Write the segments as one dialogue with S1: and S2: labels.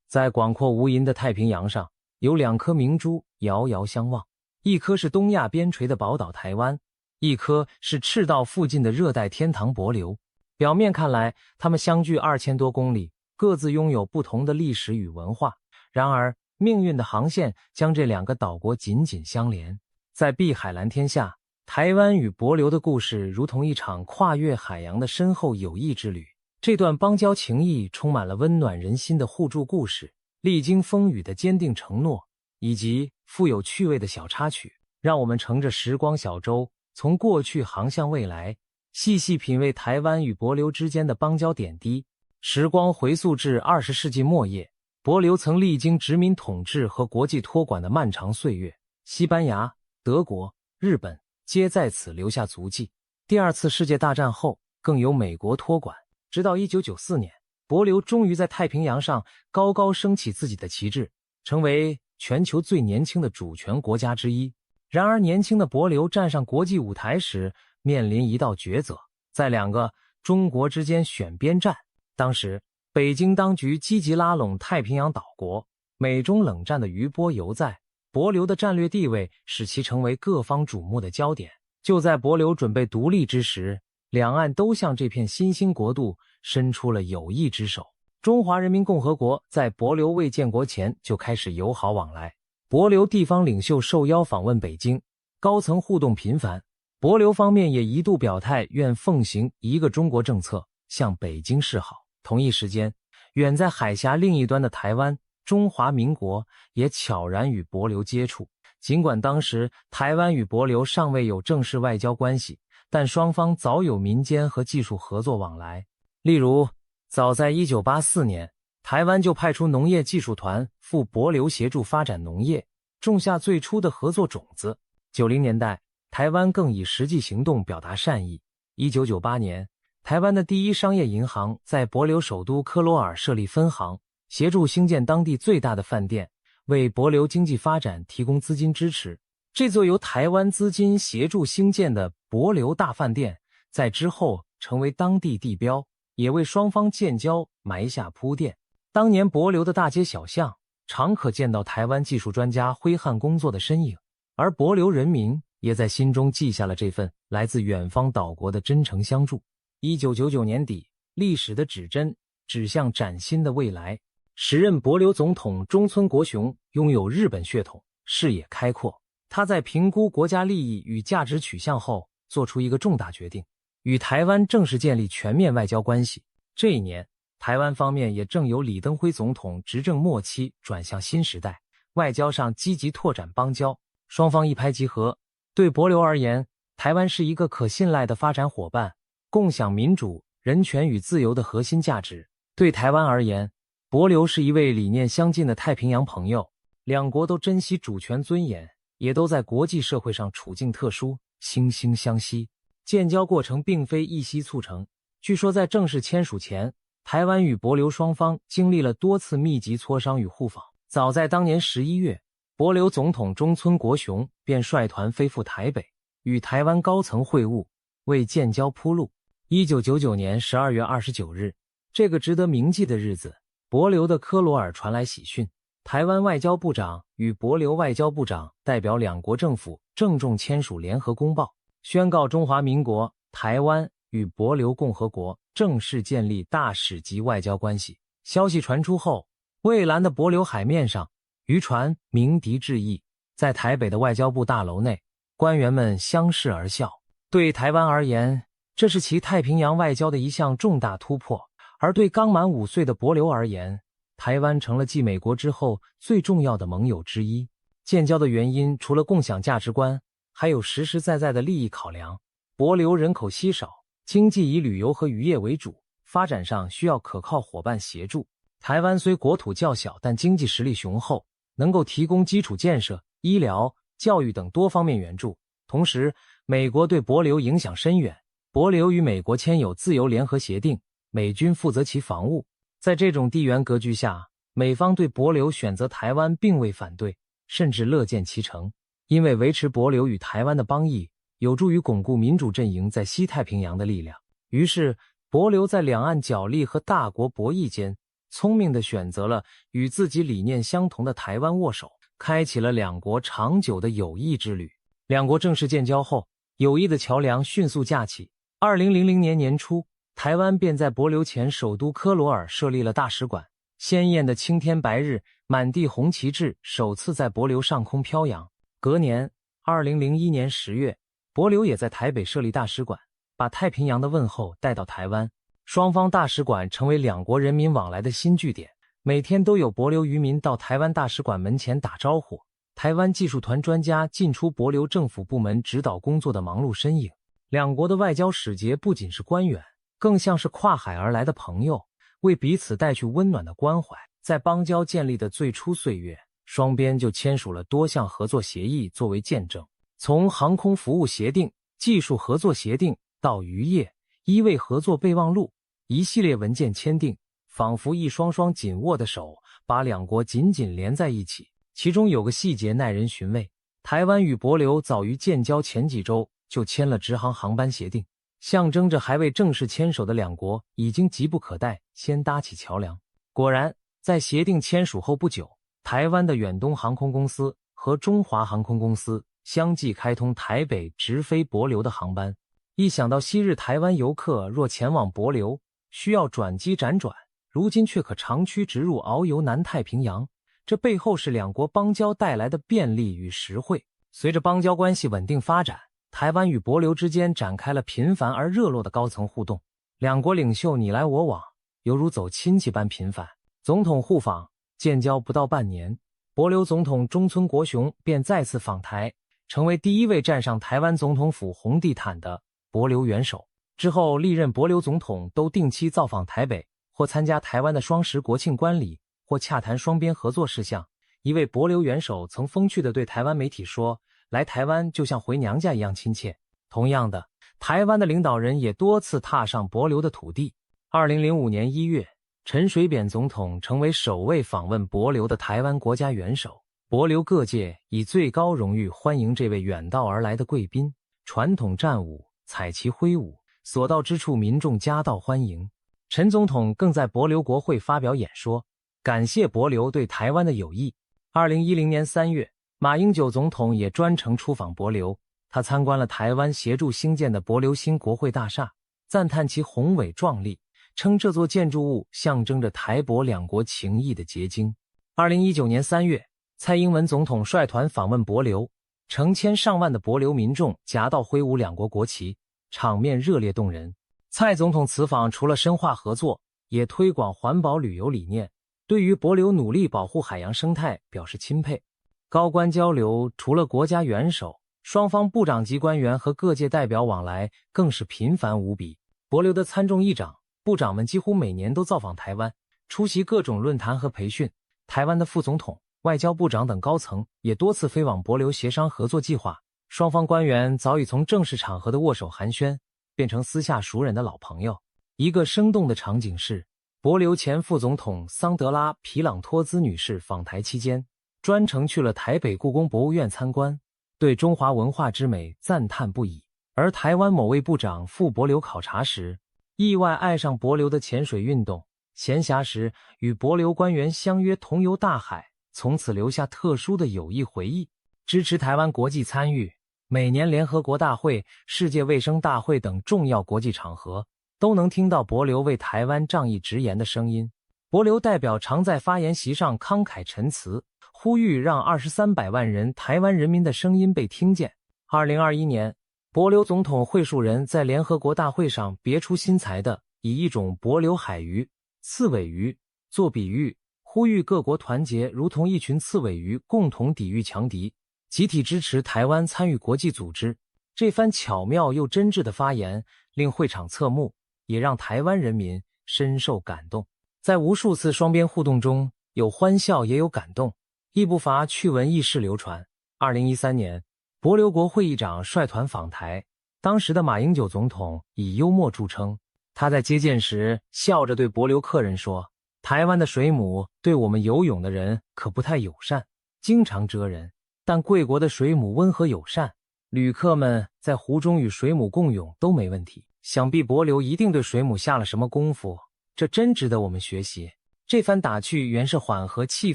S1: 在广阔无垠的太平洋上，有两颗明珠遥遥相望，一颗是东亚边陲的宝岛台湾，一颗是赤道附近的热带天堂帛琉。表面看来，它们相距2000多公里，各自拥有不同的历史与文化。然而，命运的航线将这两个岛国紧紧相连。在碧海蓝天下，台湾与帛琉的故事如同一场跨越海洋的深厚友谊之旅。这段邦交情谊充满了温暖人心的互助故事，历经风雨的坚定承诺，以及富有趣味的小插曲，让我们乘着时光小舟，从过去航向未来，细细品味台湾与帛琉之间的邦交点滴。时光回溯至20世纪末叶，帛琉曾历经殖民统治和国际托管的漫长岁月，西班牙、德国、日本皆在此留下足迹。第二次世界大战后，更由美国托管。直到1994年，帛琉终于在太平洋上高高升起自己的旗帜，成为全球最年轻的主权国家之一。然而，年轻的帛琉站上国际舞台时，面临一道抉择，在两个中国之间选边站。当时，北京当局积极拉拢太平洋岛国，美中冷战的余波犹在，帛琉的战略地位使其成为各方瞩目的焦点。就在帛琉准备独立之时，两岸都向这片新兴国度伸出了友谊之手。中华人民共和国在帛琉未建国前就开始友好往来，帛琉地方领袖受邀访问北京，高层互动频繁。帛琉方面也一度表态愿奉行一个中国政策，向北京示好。同一时间，远在海峡另一端的台湾，中华民国也悄然与帛琉接触。尽管当时台湾与帛琉尚未有正式外交关系，但双方早有民间和技术合作往来。例如，早在1984年，台湾就派出农业技术团赴帛琉协助发展农业，种下最初的合作种子。90年代，台湾更以实际行动表达善意。1998年，台湾的第一商业银行在帛琉首都科罗尔设立分行，协助兴建当地最大的饭店，为帛琉经济发展提供资金支持。这座由台湾资金协助兴建的帛琉大饭店，在之后成为当地地标，也为双方建交埋下铺垫。当年帛琉的大街小巷，常可见到台湾技术专家挥汗工作的身影，而帛琉人民也在心中记下了这份来自远方岛国的真诚相助。1999年底，历史的指针指向崭新的未来。时任帛琉总统中村国雄拥有日本血统，视野开阔。他在评估国家利益与价值取向后，做出一个重大决定，与台湾正式建立全面外交关系。这一年，台湾方面也正由李登辉总统执政末期转向新时代，外交上积极拓展邦交，双方一拍即合。对帛琉而言，台湾是一个可信赖的发展伙伴，共享民主、人权与自由的核心价值。对台湾而言，帛琉是一位理念相近的太平洋朋友，两国都珍惜主权尊严，也都在国际社会上处境特殊，惺惺相惜。建交过程并非一夕促成，据说在正式签署前，台湾与帛琉双方经历了多次密集磋商与互访。早在当年11月，帛琉总统中村国雄便率团飞赴台北，与台湾高层会晤，为建交铺路。1999年12月29日，这个值得铭记的日子，帛琉的科罗尔传来喜讯，台湾外交部长与帛琉外交部长代表两国政府郑重签署联合公报，宣告中华民国台湾与帛琉共和国正式建立大使级外交关系。消息传出后，蔚蓝的帛琉海面上，渔船鸣笛致意，在台北的外交部大楼内，官员们相视而笑。对台湾而言，这是其太平洋外交的一项重大突破，而对刚满5岁的帛琉而言，台湾成了继美国之后最重要的盟友之一。建交的原因除了共享价值观，还有实实在在的利益考量。帛琉人口稀少，经济以旅游和渔业为主，发展上需要可靠伙伴协助。台湾虽国土较小，但经济实力雄厚，能够提供基础建设、医疗、教育等多方面援助。同时，美国对帛琉影响深远，帛琉与美国签有自由联合协定，美军负责其防务。在这种地缘格局下，美方对帛琉选择台湾并未反对，甚至乐见其成。因为维持帛琉与台湾的邦谊，有助于巩固民主阵营在西太平洋的力量。于是，帛琉在两岸角力和大国博弈间，聪明地选择了与自己理念相同的台湾握手，开启了两国长久的友谊之旅。两国正式建交后，友谊的桥梁迅速架起。2000年年初，台湾便在帛琉前首都科罗尔设立了大使馆，鲜艳的青天白日，满地红旗帜首次在帛琉上空飘扬。隔年，2001年10月，帛琉也在台北设立大使馆，把太平洋的问候带到台湾。双方大使馆成为两国人民往来的新据点，每天都有帛琉渔民到台湾大使馆门前打招呼，台湾技术团专家进出帛琉政府部门指导工作的忙碌身影。两国的外交使节不仅是官员，更像是跨海而来的朋友，为彼此带去温暖的关怀。在邦交建立的最初岁月，双边就签署了多项合作协议作为见证，从航空服务协定、技术合作协定到渔业、医卫合作备忘录，一系列文件签订，仿佛一双双紧握的手，把两国紧紧连在一起。其中有个细节耐人寻味，台湾与帛琉早于建交前几周就签了直航航班协定，象征着还未正式牵手的两国已经急不可待，先搭起桥梁。果然，在协定签署后不久，台湾的远东航空公司和中华航空公司相继开通台北直飞帛琉的航班。一想到昔日台湾游客若前往帛琉需要转机辗转，如今却可长驱直入遨游南太平洋，这背后是两国邦交带来的便利与实惠。随着邦交关系稳定发展，台湾与帛琉之间展开了频繁而热络的高层互动，两国领袖你来我往，犹如走亲戚般频繁。总统互访，建交不到半年，帛琉总统中村国雄便再次访台，成为第一位站上台湾总统府红地毯的帛琉元首。之后历任帛琉总统都定期造访台北，或参加台湾的双十国庆观礼，或洽谈双边合作事项。一位帛琉元首曾风趣地对台湾媒体说，来台湾就像回娘家一样亲切。同样的，台湾的领导人也多次踏上帛琉的土地。2005年1月，陈水扁总统成为首位访问帛琉的台湾国家元首。帛琉各界以最高荣誉欢迎这位远道而来的贵宾，传统战舞、彩旗挥舞，所到之处民众夹道欢迎。陈总统更在帛琉国会发表演说，感谢帛琉对台湾的友谊。2010年3月，马英九总统也专程出访帛琉，他参观了台湾协助兴建的帛琉新国会大厦，赞叹其宏伟壮丽，称这座建筑物象征着台帛两国情谊的结晶。2019年3月，蔡英文总统率团访问帛琉，成千上万的帛琉民众夹道挥舞两国国旗，场面热烈动人。蔡总统此访除了深化合作，也推广环保旅游理念，对于帛琉努力保护海洋生态表示钦佩。高官交流除了国家元首，双方部长级官员和各界代表往来更是频繁无比。帛琉的参众议长、部长们几乎每年都造访台湾，出席各种论坛和培训。台湾的副总统、外交部长等高层也多次飞往帛琉协商合作计划。双方官员早已从正式场合的握手寒暄变成私下熟人的老朋友。一个生动的场景是，帛琉前副总统桑德拉·皮朗托兹女士访台期间，专程去了台北故宫博物院参观，对中华文化之美赞叹不已。而台湾某位部长赴帛琉考察时，意外爱上帛琉的潜水运动，闲暇时与帛琉官员相约同游大海，从此留下特殊的友谊回忆。支持台湾国际参与每年联合国大会、世界卫生大会等重要国际场合，都能听到帛琉为台湾仗义直言的声音。帛琉代表常在发言席上慷慨陈词，呼吁让200-300万人台湾人民的声音被听见。2021年，帛琉总统惠恕仁在联合国大会上别出心裁地以一种帛琉海鱼、刺尾鱼做比喻，呼吁各国团结，如同一群刺尾鱼，共同抵御强敌，集体支持台湾参与国际组织。这番巧妙又真挚的发言令会场侧目，也让台湾人民深受感动。在无数次双边互动中，有欢笑也有感动，亦不乏趣闻轶事流传。2013年，帛琉国会议长率团访台，当时的马英九总统以幽默著称。他在接见时笑着对帛琉客人说，台湾的水母对我们游泳的人可不太友善，经常蜇人，但贵国的水母温和友善，旅客们在湖中与水母共泳都没问题。想必帛琉一定对水母下了什么功夫，这真值得我们学习。这番打趣原是缓和气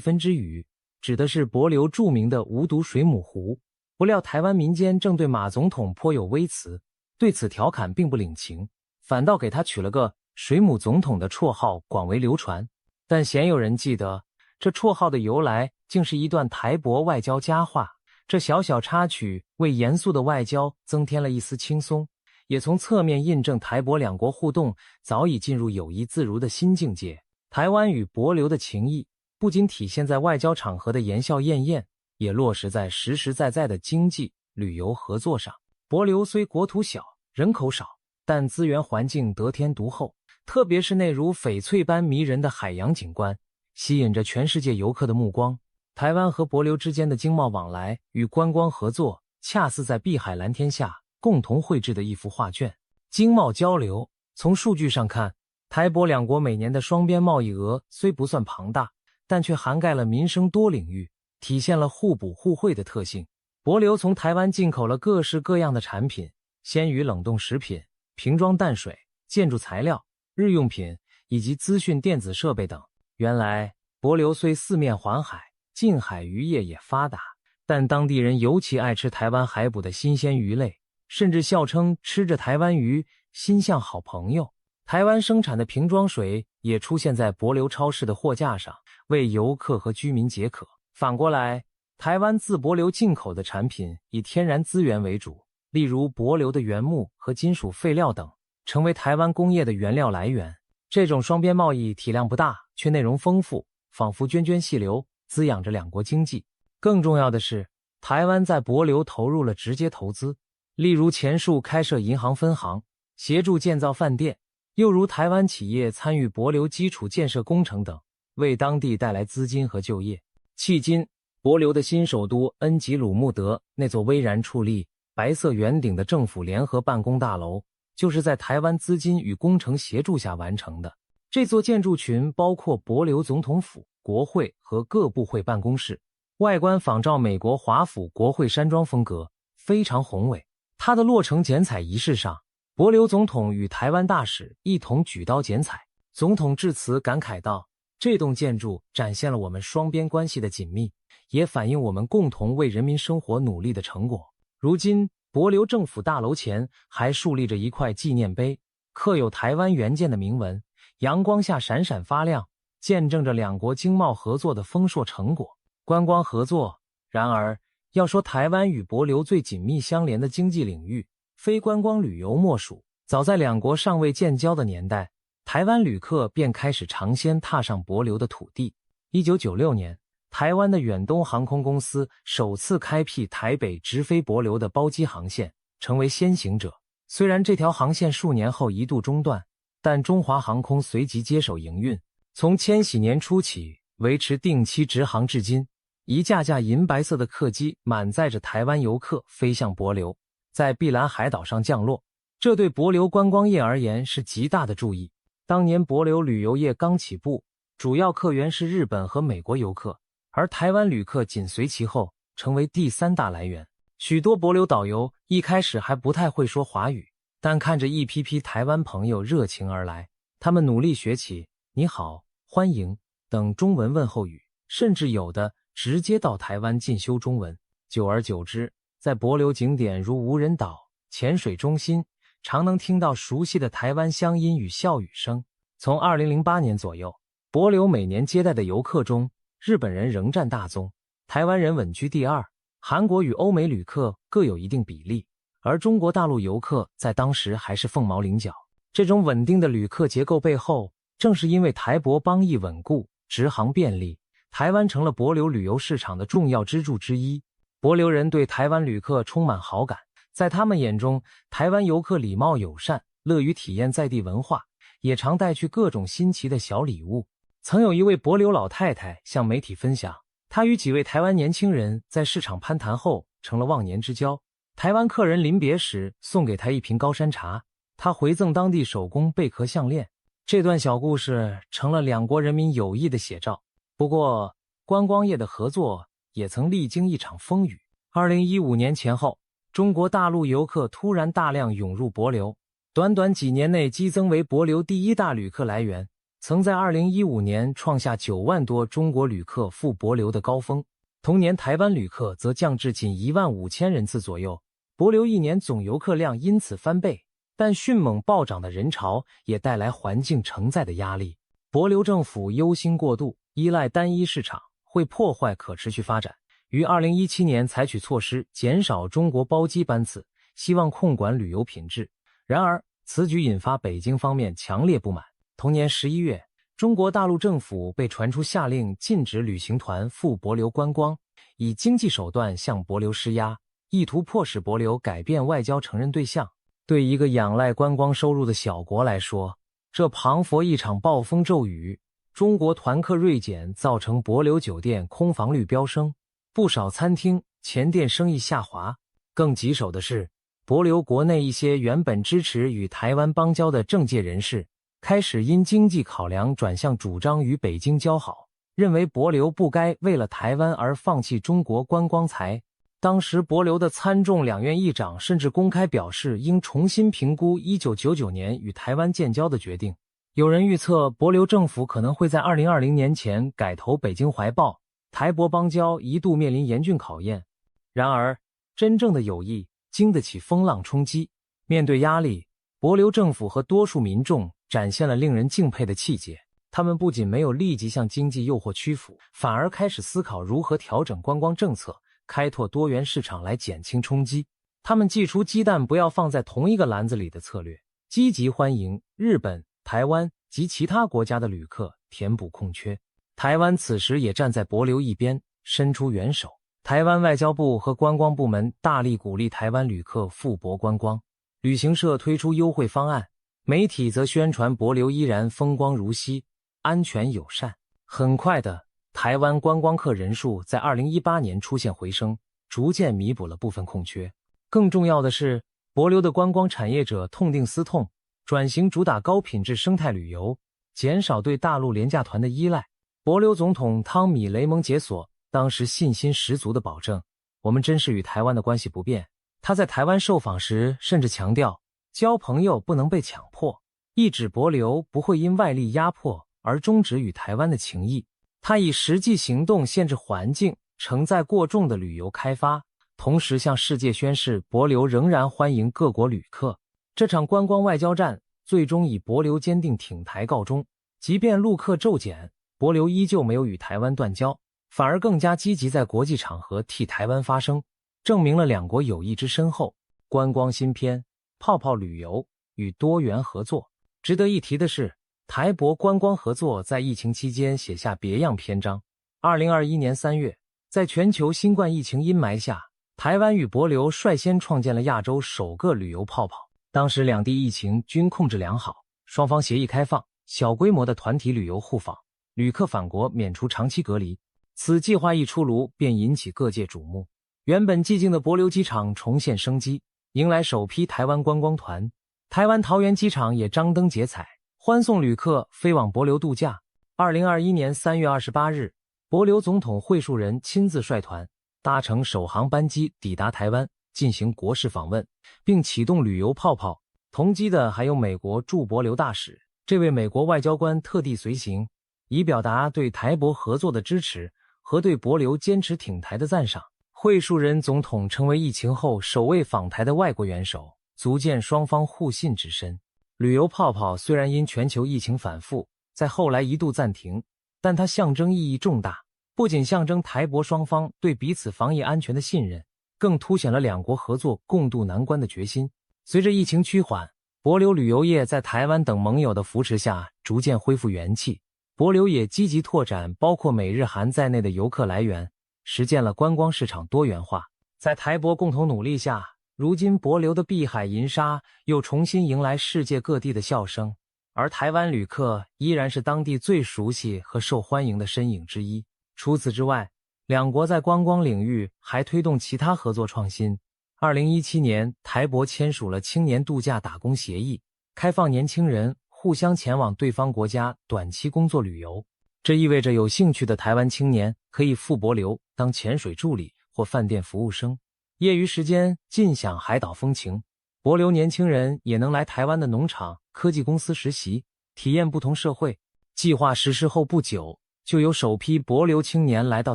S1: 氛之语，指的是帛琉著名的无毒水母湖。不料台湾民间正对马总统颇有微词，对此调侃并不领情，反倒给他取了个水母总统的绰号，广为流传。但鲜有人记得，这绰号的由来竟是一段台帛外交佳话。这小小插曲为严肃的外交增添了一丝轻松，也从侧面印证台帛两国互动早已进入友谊自如的新境界。台湾与帛琉的情谊不仅体现在外交场合的言笑晏晏，也落实在实实在在的经济、旅游合作上。帛琉虽国土小、人口少，但资源环境得天独厚，特别是那如翡翠般迷人的海洋景观，吸引着全世界游客的目光。台湾和帛琉之间的经贸往来与观光合作，恰似在碧海蓝天下共同绘制的一幅画卷。经贸交流，从数据上看，台帛两国每年的双边贸易额虽不算庞大，但却涵盖了民生多领域，体现了互补互惠的特性。帛琉从台湾进口了各式各样的产品，鲜鱼、冷冻食品、瓶装淡水、建筑材料、日用品以及资讯电子设备等。原来帛琉虽四面环海，近海渔业也发达，但当地人尤其爱吃台湾海捕的新鲜鱼类，甚至笑称吃着台湾鱼心像好朋友。台湾生产的瓶装水也出现在帛琉超市的货架上，为游客和居民解渴。反过来，台湾自帛琉进口的产品以天然资源为主，例如帛琉的原木和金属废料等，成为台湾工业的原料来源。这种双边贸易体量不大，却内容丰富，仿佛涓涓细流，滋养着两国经济。更重要的是，台湾在帛琉投入了直接投资，例如前述开设银行分行，协助建造饭店，又如台湾企业参与帛琉基础建设工程等，为当地带来资金和就业。迄今，帛琉的新首都恩吉鲁木德那座巍然矗立、白色圆顶的政府联合办公大楼，就是在台湾资金与工程协助下完成的。这座建筑群包括帛琉总统府、国会和各部会办公室，外观仿照美国华府国会山庄风格，非常宏伟。它的落成剪彩仪式上，帛琉总统与台湾大使一同举刀剪彩。总统致辞感慨道：“这栋建筑展现了我们双边关系的紧密，也反映我们共同为人民生活努力的成果。”如今，帛琉政府大楼前还竖立着一块纪念碑，刻有台湾原件的铭文，阳光下闪闪发亮，见证着两国经贸合作的丰硕成果。观光合作，然而要说台湾与帛琉最紧密相连的经济领域，非观光旅游莫属。早在两国尚未建交的年代，台湾旅客便开始尝鲜踏上帛琉的土地。1996年，台湾的远东航空公司首次开辟台北直飞帛琉的包机航线，成为先行者。虽然这条航线数年后一度中断，但中华航空随即接手营运，从千禧年初起维持定期直航至今。一架架银白色的客机满载着台湾游客飞向帛琉，在碧蓝海岛上降落，这对帛琉观光业而言是极大的注意。当年帛琉旅游业刚起步，主要客源是日本和美国游客，而台湾旅客紧随其后，成为第三大来源。许多帛琉导游一开始还不太会说华语，但看着一批批台湾朋友热情而来，他们努力学起你好、欢迎等中文问候语，甚至有的直接到台湾进修中文。久而久之，在帛琉景点如无人岛、潜水中心，常能听到熟悉的台湾乡音与笑语声。从2008年左右，帛琉每年接待的游客中，日本人仍占大宗，台湾人稳居第二，韩国与欧美旅客各有一定比例，而中国大陆游客在当时还是凤毛麟角。这种稳定的旅客结构背后，正是因为台帛邦谊稳固，直航便利，台湾成了帛琉旅游市场的重要支柱之一。帛琉人对台湾旅客充满好感，在他们眼中，台湾游客礼貌友善，乐于体验在地文化，也常带去各种新奇的小礼物。曾有一位帛琉老太太向媒体分享，她与几位台湾年轻人在市场攀谈后成了忘年之交。台湾客人临别时送给她一瓶高山茶，她回赠当地手工贝壳项链。这段小故事成了两国人民友谊的写照。不过，观光业的合作也曾历经一场风雨。2015年前后，中国大陆游客突然大量涌入帛琉，短短几年内激增为帛琉第一大旅客来源。曾在2015年创下9万多中国旅客赴帛琉的高峰，同年台湾旅客则降至仅15000人次左右，帛琉一年总游客量因此翻倍。但迅猛暴涨的人潮也带来环境承载的压力。帛琉政府忧心过度依赖单一市场会破坏可持续发展，于2017年采取措施减少中国包机班次，希望控管旅游品质。然而，此举引发北京方面强烈不满。同年11月，中国大陆政府被传出下令禁止旅行团赴帛琉观光，以经济手段向帛琉施压，意图迫使帛琉改变外交承认对象。对一个仰赖观光收入的小国来说，这庞佛一场暴风骤雨，中国团客锐减，造成帛琉酒店空房率飙升，不少餐厅、前店生意下滑。更棘手的是，帛琉国内一些原本支持与台湾邦交的政界人士，开始因经济考量转向主张与北京交好，认为帛琉不该为了台湾而放弃中国观光财。当时帛琉的参众两院议长甚至公开表示应重新评估1999年与台湾建交的决定。有人预测帛琉政府可能会在2020年前改投北京怀抱，台帛邦交一度面临严峻考验。然而，真正的友谊经得起风浪冲击。面对压力，帛琉政府和多数民众展现了令人敬佩的气节。他们不仅没有立即向经济诱惑屈服，反而开始思考如何调整观光政策，开拓多元市场来减轻冲击。他们祭出鸡蛋不要放在同一个篮子里的策略，积极欢迎日本、台湾及其他国家的旅客，填补空缺。台湾此时也站在帛琉一边，伸出援手。台湾外交部和观光部门大力鼓励台湾旅客赴帛观光，旅行社推出优惠方案，媒体则宣传帛琉依然风光如昔，安全友善。很快的，台湾观光客人数在2018年出现回升，逐渐弥补了部分空缺。更重要的是，帛琉的观光产业者痛定思痛，转型主打高品质生态旅游，减少对大陆廉价团的依赖。帛琉总统汤米·雷蒙解锁当时信心十足地保证，我们真是与台湾的关系不变。他在台湾受访时甚至强调，交朋友不能被强迫，意指帛琉不会因外力压迫而终止与台湾的情谊。他以实际行动限制环境，承载过重的旅游开发，同时向世界宣示帛琉仍然欢迎各国旅客。这场观光外交战最终以帛琉坚定挺台告终。即便陆客骤减，帛琉依旧没有与台湾断交，反而更加积极在国际场合替台湾发声，证明了两国友谊之深厚。观光新篇：泡泡旅游与多元合作。值得一提的是，台帛观光合作在疫情期间写下别样篇章。2021年3月，在全球新冠疫情阴霾下，台湾与帛琉率先创建了亚洲首个旅游泡泡。当时两地疫情均控制良好，双方协议开放小规模的团体旅游互访，旅客返国免除长期隔离。此计划一出炉，便引起各界瞩目。原本寂静的帛琉机场重现生机，迎来首批台湾观光团。台湾桃园机场也张灯结彩，欢送旅客飞往帛琉度假。2021年3月28日，帛琉总统惠恕仁亲自率团，搭乘首航班机抵达台湾，进行国事访问，并启动旅游泡泡。同机的还有美国驻帛琉大使，这位美国外交官特地随行，以表达对台帛合作的支持和对帛琉坚持挺台的赞赏。惠恕仁总统成为疫情后首位访台的外国元首，足见双方互信之深。旅游泡泡虽然因全球疫情反复，在后来一度暂停，但它象征意义重大，不仅象征台帛双方对彼此防疫安全的信任，更凸显了两国合作共度难关的决心。随着疫情趋缓，帛琉旅游业在台湾等盟友的扶持下逐渐恢复元气，帛琉也积极拓展包括美日韩在内的游客来源，实现了观光市场多元化。在台帛共同努力下，如今帛琉的碧海银沙又重新迎来世界各地的笑声，而台湾旅客依然是当地最熟悉和受欢迎的身影之一。除此之外，两国在观光领域还推动其他合作创新。2017年，台帛签署了青年度假打工协议，开放年轻人互相前往对方国家短期工作旅游。这意味着有兴趣的台湾青年可以赴帛琉当潜水助理或饭店服务生，业余时间尽享海岛风情。帛琉年轻人也能来台湾的农场、科技公司实习，体验不同社会。计划实施后不久，就有首批帛琉青年来到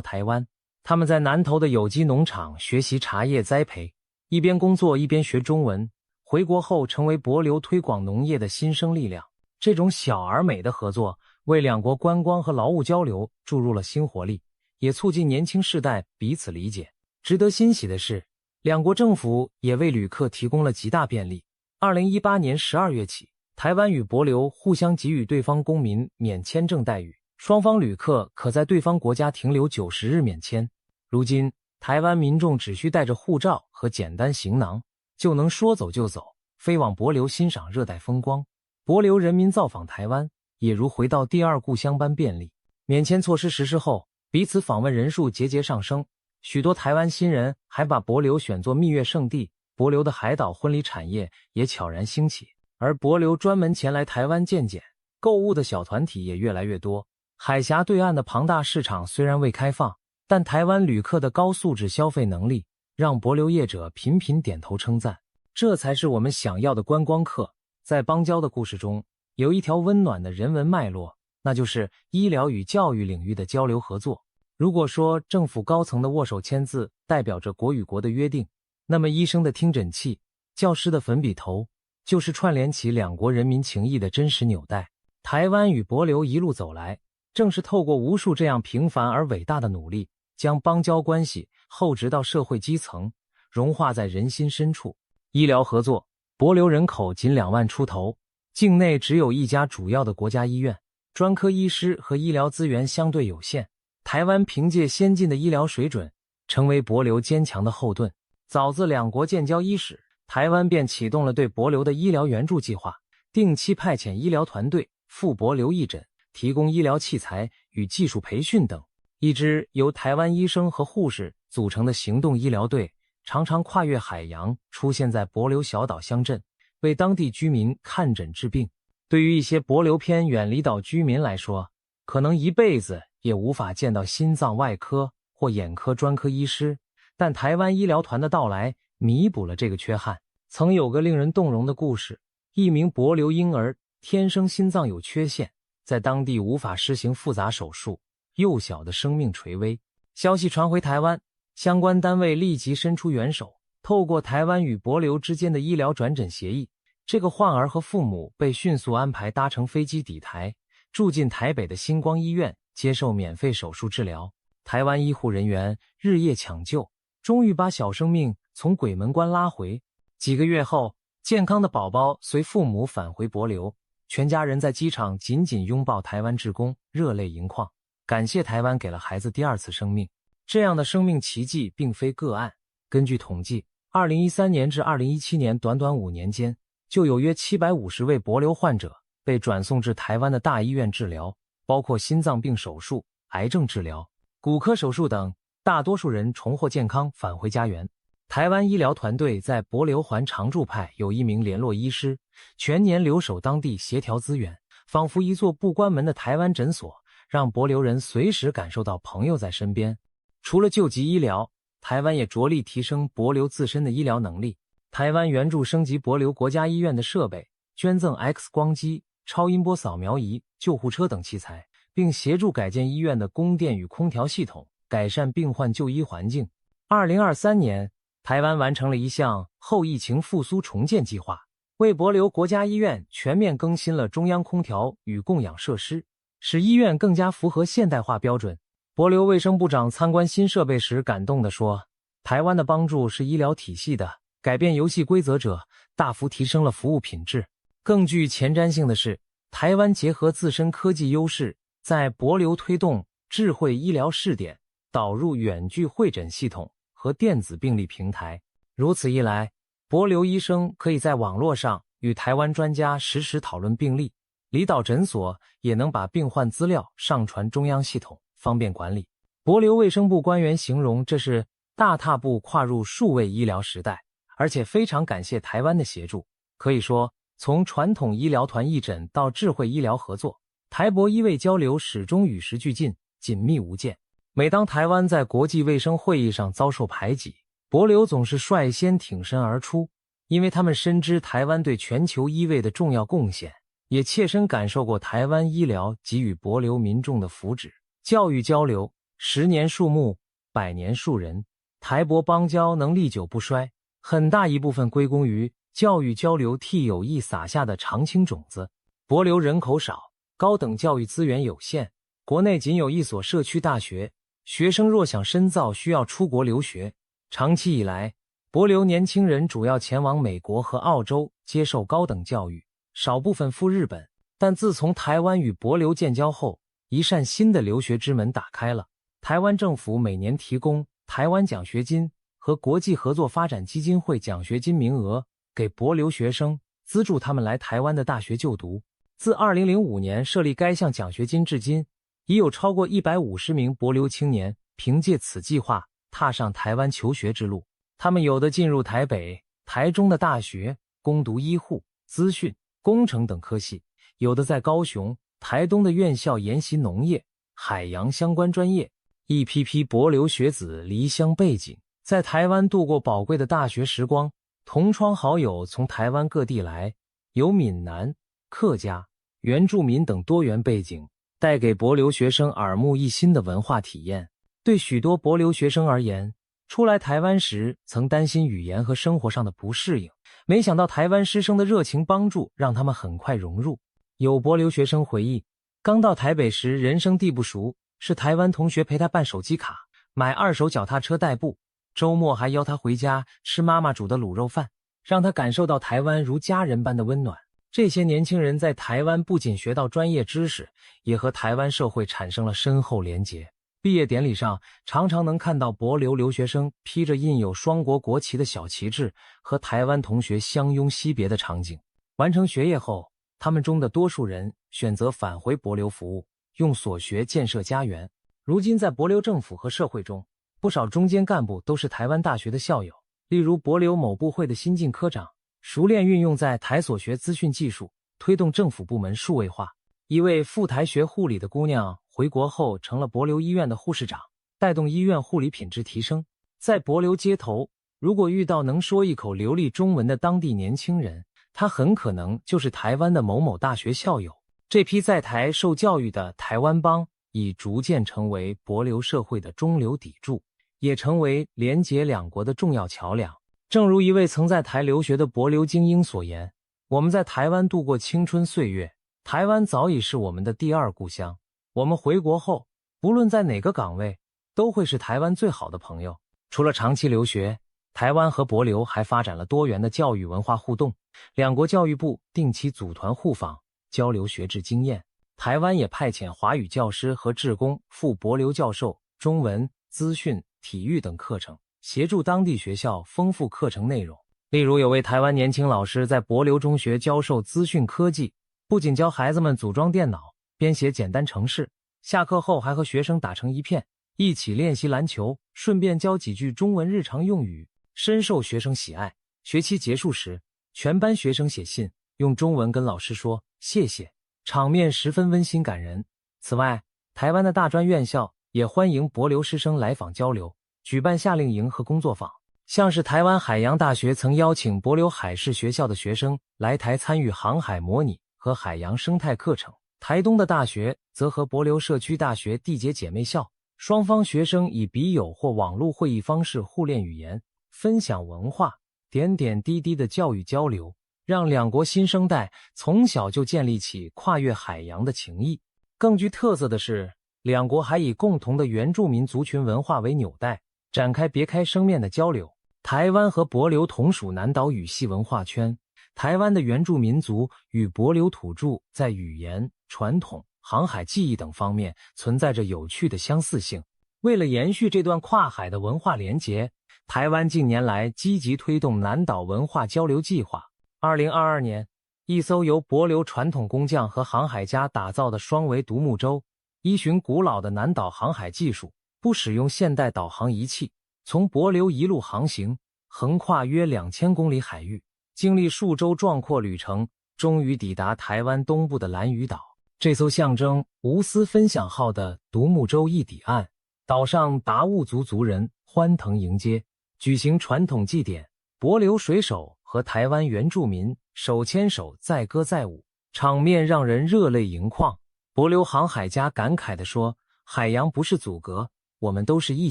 S1: 台湾。他们在南投的有机农场学习茶叶栽培，一边工作一边学中文。回国后成为帛琉推广农业的新生力量。这种小而美的合作，为两国观光和劳务交流注入了新活力，也促进年轻世代彼此理解。值得欣喜的是，两国政府也为旅客提供了极大便利。2018年12月起，台湾与帛琉互相给予对方公民免签证待遇，双方旅客可在对方国家停留90日免签。如今，台湾民众只需带着护照和简单行囊，就能说走就走，飞往帛琉欣赏热带风光。帛琉人民造访台湾，也如回到第二故乡般便利。免签措施实施后，彼此访问人数节节上升，许多台湾新人还把帛琉选作蜜月圣地。帛琉的海岛婚礼产业也悄然兴起，而帛琉专门前来台湾见见、购物的小团体也越来越多。海峡对岸的庞大市场虽然未开放，但台湾旅客的高素质消费能力让帛琉业者频频点头称赞。这才是我们想要的观光客。在邦交的故事中，有一条温暖的人文脉络，那就是医疗与教育领域的交流合作。如果说政府高层的握手签字代表着国与国的约定，那么医生的听诊器、教师的粉笔头，就是串联起两国人民情谊的真实纽带。台湾与帛琉一路走来，正是透过无数这样平凡而伟大的努力，将邦交关系厚植到社会基层，融化在人心深处。医疗合作，帛琉人口仅2万出头，境内只有一家主要的国家医院，专科医师和医疗资源相对有限。台湾凭借先进的医疗水准，成为帛琉坚强的后盾。早自两国建交伊始，台湾便启动了对帛琉的医疗援助计划，定期派遣医疗团队赴帛琉义诊，提供医疗器材与技术培训等。一支由台湾医生和护士组成的行动医疗队，常常跨越海洋，出现在帛琉小岛乡镇，为当地居民看诊治病。对于一些帛琉偏远离岛居民来说，可能一辈子也无法见到心脏外科或眼科专科医师，但台湾医疗团的到来弥补了这个缺憾。曾有个令人动容的故事，一名帛琉婴儿天生心脏有缺陷，在当地无法施行复杂手术，幼小的生命垂危。消息传回台湾，相关单位立即伸出援手，透过台湾与帛琉之间的医疗转诊协议，这个患儿和父母被迅速安排搭乘飞机抵台，住进台北的星光医院，接受免费手术治疗。台湾医护人员日夜抢救，终于把小生命从鬼门关拉回。几个月后，健康的宝宝随父母返回帛琉，全家人在机场紧紧拥抱台湾志工，热泪盈眶，感谢台湾给了孩子第二次生命。这样的生命奇迹并非个案。根据统计，2013年至2017年短短5年间，就有约750位帛琉患者被转送至台湾的大医院治疗，包括心脏病手术、癌症治疗、骨科手术等，大多数人重获健康返回家园。台湾医疗团队在帛琉环常驻派有1名联络医师，全年留守当地协调资源，仿佛一座不关门的台湾诊所，让帛琉人随时感受到朋友在身边。除了救急医疗，台湾也着力提升帛琉自身的医疗能力。台湾援助升级帛琉国家医院的设备，捐赠 X 光机、超音波扫描仪、救护车等器材，并协助改建医院的供电与空调系统，改善病患就医环境。2023年，台湾完成了一项后疫情复苏重建计划，为帛琉国家医院全面更新了中央空调与供氧设施，使医院更加符合现代化标准。帛琉卫生部长参观新设备时感动地说，台湾的帮助是医疗体系的改变游戏规则者，大幅提升了服务品质。更具前瞻性的是，台湾结合自身科技优势，在帛琉推动智慧医疗试点，导入远距会诊系统和电子病历平台。如此一来，帛琉医生可以在网络上与台湾专家实时讨论病例，离岛诊所也能把病患资料上传中央系统，方便管理。帛琉卫生部官员形容这是大踏步跨入数位医疗时代，而且非常感谢台湾的协助。可以说，从传统医疗团义诊到智慧医疗合作，台帛医卫交流始终与时俱进，紧密无间。每当台湾在国际卫生会议上遭受排挤，帛琉总是率先挺身而出，因为他们深知台湾对全球医卫的重要贡献，也切身感受过台湾医疗给予帛琉民众的福祉。教育交流，10年树木，100年树人，台帛邦交能历久不衰，很大一部分归功于教育交流替友谊撒下的长青种子。帛琉人口少，高等教育资源有限，国内仅有1所社区大学，学生若想深造需要出国留学。长期以来，帛琉年轻人主要前往美国和澳洲接受高等教育，少部分赴日本。但自从台湾与帛琉建交后，一扇新的留学之门打开了。台湾政府每年提供台湾奖学金和国际合作发展基金会奖学金名额给帛琉学生，资助他们来台湾的大学就读。自2005年设立该项奖学金至今，已有超过150名帛琉青年凭借此计划踏上台湾求学之路。他们有的进入台北、台中的大学，攻读医护、资讯、工程等科系；有的在高雄、台东的院校研习农业、海洋相关专业。一批批帛琉学子离乡背井，在台湾度过宝贵的大学时光。同窗好友从台湾各地来，有闽南、客家、原住民等多元背景，带给帛琉学生耳目一新的文化体验。对许多帛琉学生而言，初来台湾时曾担心语言和生活上的不适应，没想到台湾师生的热情帮助让他们很快融入。有帛琉学生回忆，刚到台北时人生地不熟，是台湾同学陪他办手机卡，买2手脚踏车代步，周末还邀他回家吃妈妈煮的卤肉饭，让他感受到台湾如家人般的温暖。这些年轻人在台湾不仅学到专业知识，也和台湾社会产生了深厚连结。毕业典礼上，常常能看到帛琉留学生披着印有双国国旗的小旗帜，和台湾同学相拥惜别的场景。完成学业后，他们中的多数人选择返回帛琉服务，用所学建设家园。如今在帛琉政府和社会中，不少中坚干部都是台湾大学的校友，例如帛琉某部会的新晋科长，熟练运用在台所学资讯技术，推动政府部门数位化。一位赴台学护理的姑娘回国后成了帛琉医院的护士长，带动医院护理品质提升。在帛琉街头，如果遇到能说一口流利中文的当地年轻人，他很可能就是台湾的某某大学校友。这批在台受教育的台湾帮已逐渐成为帛琉社会的中流砥柱，也成为连结两国的重要桥梁。正如一位曾在台留学的帛琉精英所言，我们在台湾度过青春岁月，台湾早已是我们的第二故乡。我们回国后，不论在哪个岗位，都会是台湾最好的朋友。除了长期留学，台湾和帛琉还发展了多元的教育文化互动，两国教育部定期组团互访，交流学制经验。台湾也派遣华语教师和志工赴帛琉教授中文、资讯、体育等课程，协助当地学校丰富课程内容。例如有位台湾年轻老师在帛琉中学教授资讯科技，不仅教孩子们组装电脑、编写简单程式，下课后还和学生打成一片，一起练习篮球，顺便教几句中文日常用语，深受学生喜爱。学期结束时，全班学生写信，用中文跟老师说谢谢，场面十分温馨感人。此外，台湾的大专院校也欢迎帛琉师生来访交流，举办夏令营和工作坊。像是台湾海洋大学曾邀请帛琉海事学校的学生来台参与航海模拟和海洋生态课程，台东的大学则和帛琉社区大学缔结姐妹校，双方学生以笔友或网络会议方式互练语言，分享文化，点点滴滴的教育交流，让两国新生代从小就建立起跨越海洋的情谊。更具特色的是，两国还以共同的原住民族群文化为纽带，展开别开生面的交流。台湾和帛琉同属南岛语系文化圈，台湾的原住民族与帛琉土著在语言、传统、航海技艺等方面存在着有趣的相似性。为了延续这段跨海的文化连结，台湾近年来积极推动南岛文化交流计划。2022年，一艘由帛琉传统工匠和航海家打造的双桅独木舟，依循古老的南岛航海技术，不使用现代导航仪器，从帛琉一路航行，横跨约2000公里海域，经历数周壮阔旅程，终于抵达台湾东部的兰屿岛。这艘象征无私分享号的独木舟一抵岸，岛上达悟族族人欢腾迎接，举行传统祭典，帛琉水手和台湾原住民手牵手载歌载舞，场面让人热泪盈眶。帛琉航海家感慨地说：“海洋不是阻隔，我们都是一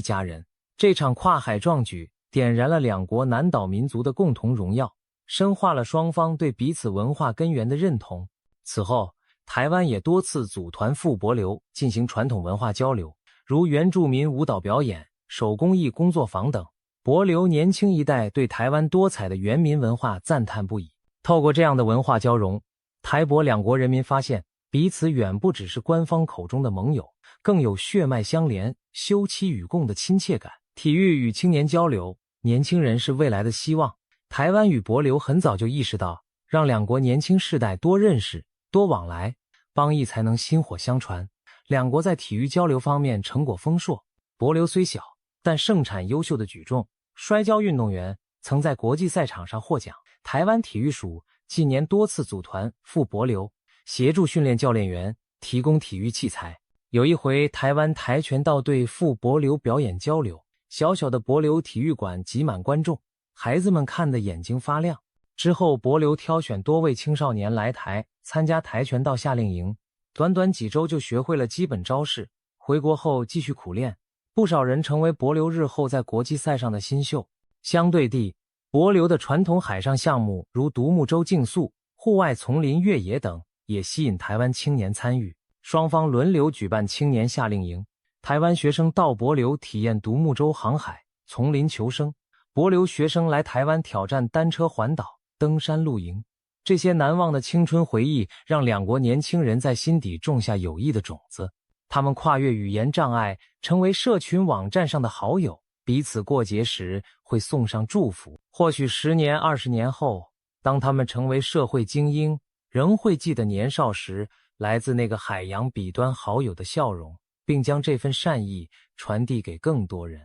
S1: 家人。”这场跨海壮举点燃了两国南岛民族的共同荣耀，深化了双方对彼此文化根源的认同。此后，台湾也多次组团赴帛琉进行传统文化交流，如原住民舞蹈表演、手工艺工作坊等。帛琉年轻一代对台湾多彩的原民文化赞叹不已。透过这样的文化交融，台帛两国人民发现彼此远不只是官方口中的盟友，更有血脉相连、休戚与共的亲切感。体育与青年交流，年轻人是未来的希望。台湾与帛琉很早就意识到，让两国年轻世代多认识、多往来，邦谊才能薪火相传。两国在体育交流方面成果丰硕。帛琉虽小，但盛产优秀的举重、摔跤运动员，曾在国际赛场上获奖。台湾体育署近年多次组团赴帛琉，协助训练教练员，提供体育器材。有一回，台湾跆拳道队赴帛琉表演交流，小小的帛琉体育馆挤满观众，孩子们看得眼睛发亮。之后，帛琉挑选多位青少年来台参加跆拳道夏令营，短短几周就学会了基本招式。回国后继续苦练，不少人成为帛琉日后在国际赛上的新秀。相对地，帛琉的传统海上项目如独木舟竞速、户外丛林越野等，也吸引台湾青年参与。双方轮流举办青年夏令营，台湾学生到帛琉体验独木舟航海、丛林求生；帛琉学生来台湾挑战单车环岛、登山露营。这些难忘的青春回忆让两国年轻人在心底种下友谊的种子。他们跨越语言障碍，成为社群网站上的好友，彼此过节时会送上祝福。或许10年、20年后，当他们成为社会精英，仍会记得年少时来自那个海洋彼端好友的笑容，并将这份善意传递给更多人。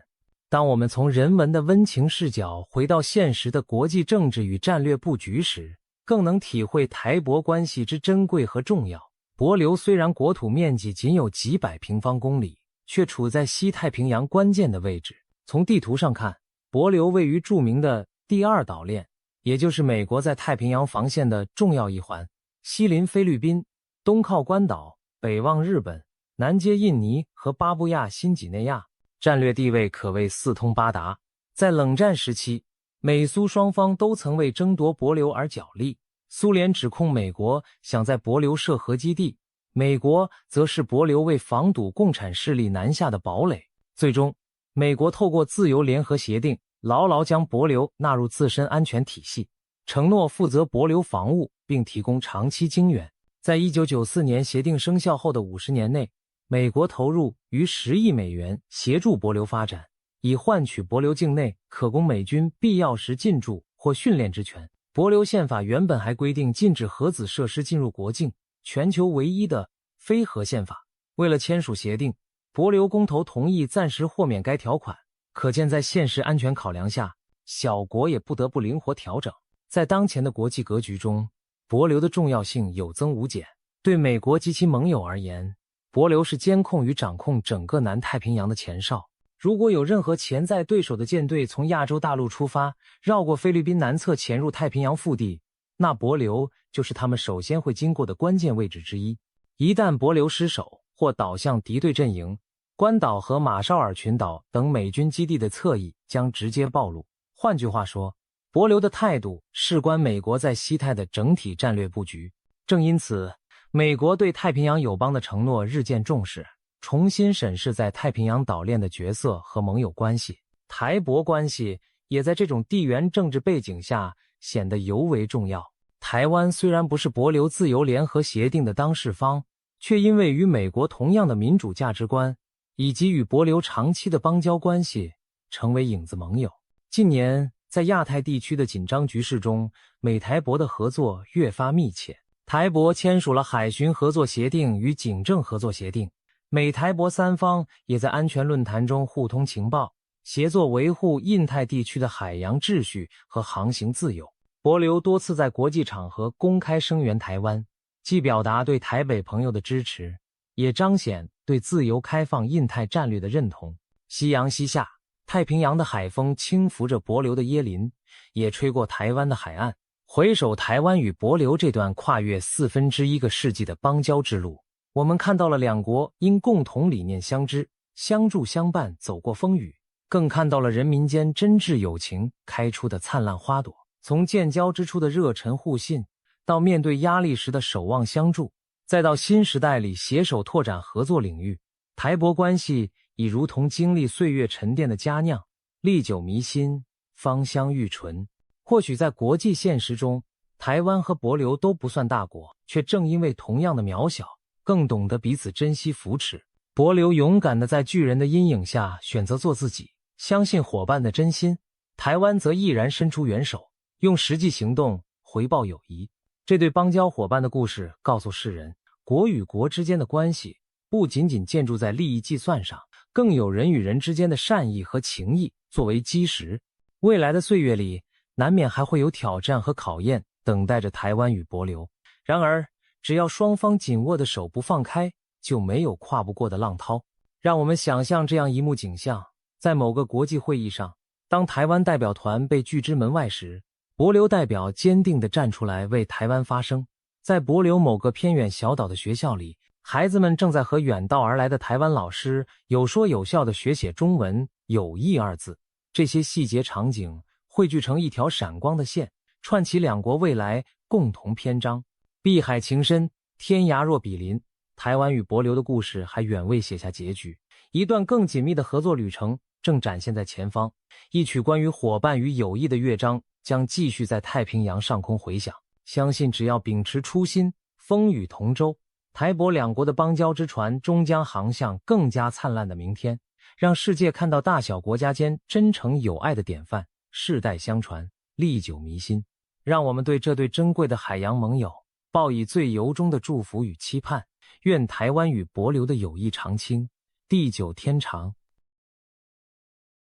S1: 当我们从人文的温情视角回到现实的国际政治与战略布局时，更能体会台帛关系之珍贵和重要。帛琉虽然国土面积仅有几百平方公里，却处在西太平洋关键的位置。从地图上看，帛琉位于著名的第二岛链，也就是美国在太平洋防线的重要一环，西临菲律宾，东靠关岛，北望日本，南接印尼和巴布亚新几内亚，战略地位可谓四通八达。在冷战时期，美苏双方都曾为争夺帛琉而角力。苏联指控美国想在帛琉设核基地，美国则视帛琉为防堵共产势力南下的堡垒。最终，美国透过自由联合协定，牢牢将帛琉纳入自身安全体系，承诺负责帛琉防务并提供长期经援。在1994年协定生效后的50年内，美国投入逾10亿美元协助帛琉发展，以换取帛琉境内可供美军必要时进驻或训练之权。帛琉宪法原本还规定禁止核子设施进入国境，全球唯一的非核宪法。为了签署协定，帛琉公投同意暂时豁免该条款，可见在现实安全考量下，小国也不得不灵活调整。在当前的国际格局中，帛琉的重要性有增无减。对美国及其盟友而言，帛琉是监控与掌控整个南太平洋的前哨。如果有任何潜在对手的舰队从亚洲大陆出发，绕过菲律宾南侧潜入太平洋腹地，那帛琉就是他们首先会经过的关键位置之一。一旦帛琉失守或倒向敌对阵营，关岛和马绍尔群岛等美军基地的侧翼将直接暴露。换句话说，帛琉的态度事关美国在西太的整体战略布局。正因此，美国对太平洋友邦的承诺日渐重视，重新审视在太平洋岛链的角色和盟友关系。台帛关系也在这种地缘政治背景下显得尤为重要。台湾虽然不是帛琉自由联合协定的当事方，却因为与美国同样的民主价值观，以及与帛琉长期的邦交关系，成为影子盟友。近年，在亚太地区的紧张局势中，美台帛的合作越发密切。台帛签署了海巡合作协定与警政合作协定，美台帛三方也在安全论坛中互通情报，协作维护印太地区的海洋秩序和航行自由。帛琉多次在国际场合公开声援台湾，既表达对台北朋友的支持，也彰显对自由开放印太战略的认同。夕阳西下，太平洋的海风轻拂着帛琉的椰林，也吹过台湾的海岸。回首台湾与帛琉这段跨越1/4个世纪的邦交之路，我们看到了两国因共同理念相知、相助相伴走过风雨，更看到了人民间真挚友情开出的灿烂花朵。从建交之初的热忱互信，到面对压力时的守望相助，再到新时代里携手拓展合作领域，台帛关系已如同经历岁月沉淀的佳酿，历久弥新，芳香欲醇。或许在国际现实中，台湾和帛琉都不算大国，却正因为同样的渺小，更懂得彼此珍惜扶持。帛琉勇敢地在巨人的阴影下选择做自己，相信伙伴的真心；台湾则毅然伸出援手，用实际行动回报友谊。这对邦交伙伴的故事告诉世人，国与国之间的关系不仅仅建筑在利益计算上，更有人与人之间的善意和情谊作为基石。未来的岁月里，难免还会有挑战和考验等待着台湾与帛琉。然而，只要双方紧握的手不放开，就没有跨不过的浪涛。让我们想象这样一幕景象：在某个国际会议上，当台湾代表团被拒之门外时，帛琉代表坚定地站出来为台湾发声。在帛琉某个偏远小岛的学校里，孩子们正在和远道而来的台湾老师有说有笑地学写中文“友谊”二字。这些细节场景汇聚成一条闪光的线，串起两国未来共同篇章。碧海情深，天涯若比邻，台湾与帛琉的故事还远未写下结局，一段更紧密的合作旅程正展现在前方。一曲关于伙伴与友谊的乐章将继续在太平洋上空回响。相信只要秉持初心，风雨同舟，台帛两国的邦交之船终将航向更加灿烂的明天，让世界看到大小国家间真诚友爱的典范，世代相传，历久弥新。让我们对这对珍贵的海洋盟友报以最由衷的祝福与期盼，愿台湾与帛琉的友谊长青，地久天长。